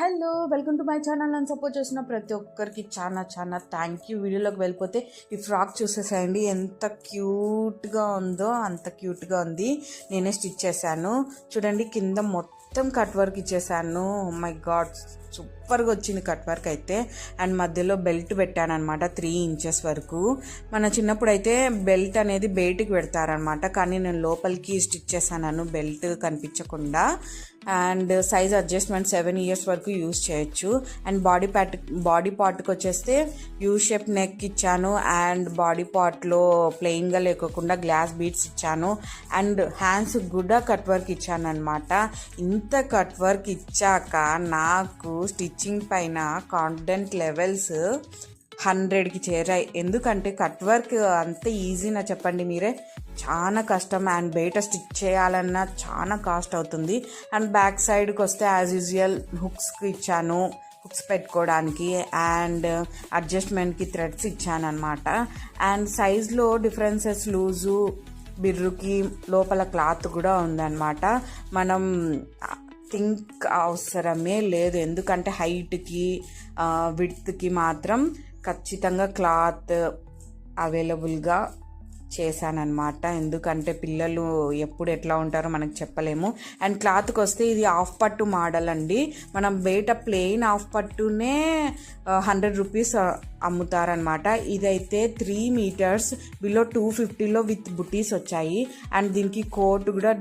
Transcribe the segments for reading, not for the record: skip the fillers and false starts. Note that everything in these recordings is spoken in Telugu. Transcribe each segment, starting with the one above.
Hello welcome to my channel. నన్ను సపోర్ట్ చేసిన ప్రతి ఒక్కరికి చాలా చాలా థ్యాంక్ యూ. వీడియోలోకి వెళ్ళిపోతే ఈ ఫ్రాక్ చూసేసేయండి, ఎంత క్యూట్గా ఉందో అంత క్యూట్గా ఉంది. నేనే స్టిచ్ చేశాను చూడండి, కింద మొత్తం కట్ వర్క్ ఇచ్చేసాను. మై గాడ్, సూపర్గా వచ్చింది కట్ వర్క్ అయితే. అండ్ మధ్యలో బెల్ట్ పెట్టాను అనమాట, 3 ఇంచెస్ వరకు. మన చిన్నప్పుడు అయితే బెల్ట్ అనేది బయటికి పెడతారనమాట, కానీ నేను లోపలికి స్టిచ్ చేశాను బెల్ట్ కనిపించకుండా. అండ్ సైజ్ అడ్జస్ట్మెంట్ 7 ఇయర్స్ వరకు యూజ్ చేయొచ్చు. అండ్ బాడీ పార్ట్కి వచ్చేస్తే యూ షేప్ నెక్ ఇచ్చాను. అండ్ బాడీ పార్ట్లో ప్లెయిన్గా లేకోకుండా గ్లాస్ బీడ్స్ ఇచ్చాను. అండ్ హ్యాండ్స్ కూడా కట్ వర్క్ ఇచ్చాను అనమాట. ఇంత కట్ వర్క్ ఇచ్చాక నాకు స్టిచ్చింగ్ పైన కాన్ఫిడెంట్ లెవెల్స్ 100కి చేరాయి. ఎందుకంటే కట్ వర్క్ అంత ఈజీనా చెప్పండి మీరే, చాలా కష్టం. అండ్ బయట స్టిచ్ చేయాలన్నా చాలా కాస్ట్ అవుతుంది. అండ్ బ్యాక్ సైడ్కి వస్తే యాజ్ యూజువల్ హుక్స్కి ఇచ్చాను, హుక్స్ పెట్టుకోవడానికి. అండ్ అడ్జస్ట్మెంట్కి థ్రెడ్స్ ఇచ్చాను అనమాట. అండ్ సైజ్లో డిఫరెన్సెస్, లూజు, బిర్రుకి లోపల క్లాత్ కూడా ఉందన్నమాట. మనం థింక్ అవసరమే లేదు, ఎందుకంటే హైట్కి విడ్త్కి మాత్రం ఖచ్చితంగా క్లాత్ అవైలబుల్గా చేశానన్నమాట. ఎందుకంటే పిల్లలు ఎప్పుడు ఎట్లా ఉంటారో మనకు చెప్పలేము. అండ్ క్లాత్కి వస్తే ఇది హాఫ్ పట్టు మోడల్ అండి. మనం బయట ప్లెయిన్ హాఫ్ పట్టునే 100 రూపీస్ అమ్ముతారనమాట. ఇదైతే 3 మీటర్స్ బిలో 250లో విత్ బుటీస్ వచ్చాయి. అండ్ దీనికి కోట్ కూడా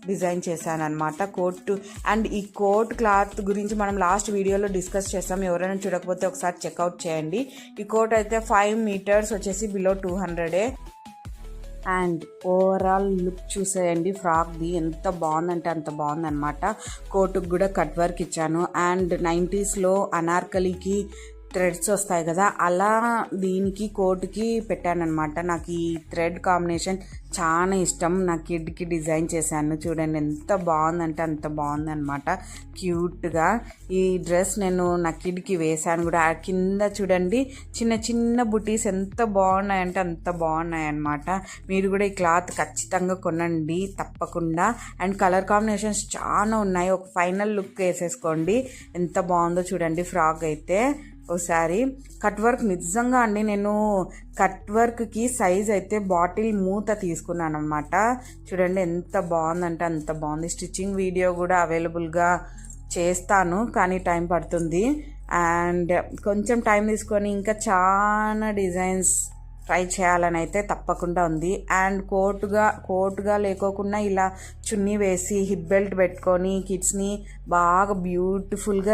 డిజైన్ చేశాను అనమాట, కోట్. అండ్ ఈ కోట్ క్లాత్ గురించి మనం లాస్ట్ వీడియోలో డిస్కస్ చేస్తాం, ఎవరైనా చూడకపోతే ఒకసారి చెక్అవుట్ చేయండి. ఈ కోట్ అయితే 5 మీటర్స్ వచ్చేసి బిలో 200. అండ్ ఓవరాల్ లుక్ చూసేయండి ఫ్రాక్ది, ఎంత బాగుందంటే అంత బాగుందన్నమాట. కోటుకు కూడా కట్ వర్క్ ఇచ్చాను. అండ్ 90స్లో అనార్కలికి థ్రెడ్స్ వస్తాయి కదా, అలా దీనికి కోటుకి పెట్టానమాట. నాకు ఈ థ్రెడ్ కాంబినేషన్ చాలా ఇష్టం. నా కిడ్కి డిజైన్ చేశాను చూడండి, ఎంత బాగుందంటే అంత బాగుందన్నమాట, క్యూట్గా. ఈ డ్రెస్ నేను నా కిడ్కి వేశాను కూడా. కింద చూడండి చిన్న చిన్న బుటీస్ ఎంత బాగున్నాయంటే అంత బాగున్నాయి అన్నమాట. మీరు కూడా ఈ క్లాత్ ఖచ్చితంగా కొనండి తప్పకుండా. అండ్ కలర్ కాంబినేషన్స్ చాలా ఉన్నాయి. ఒక ఫైనల్ లుక్ వేసేసుకోండి, ఎంత బాగుందో చూడండి ఫ్రాక్ అయితే. ఒకసారి కట్ వర్క్ నిజంగా అండి, నేను కట్ వర్క్కి సైజ్ అయితే బాటిల్ మూత తీసుకున్నాను అనమాట. చూడండి ఎంత బాగుందంటే అంత బాగుంది. స్టిచ్చింగ్ వీడియో కూడా అవైలబుల్గా చేస్తాను, కానీ టైం పడుతుంది. అండ్ కొంచెం టైం తీసుకొని ఇంకా చాలా డిజైన్స్ ట్రై చేయాలని అయితే తప్పకుండా ఉంది. అండ్ కోటుగా లేకోకుండా ఇలా చున్నీ వేసి హిప్ బెల్ట్ పెట్టుకొని కిడ్స్ని బాగా బ్యూటిఫుల్గా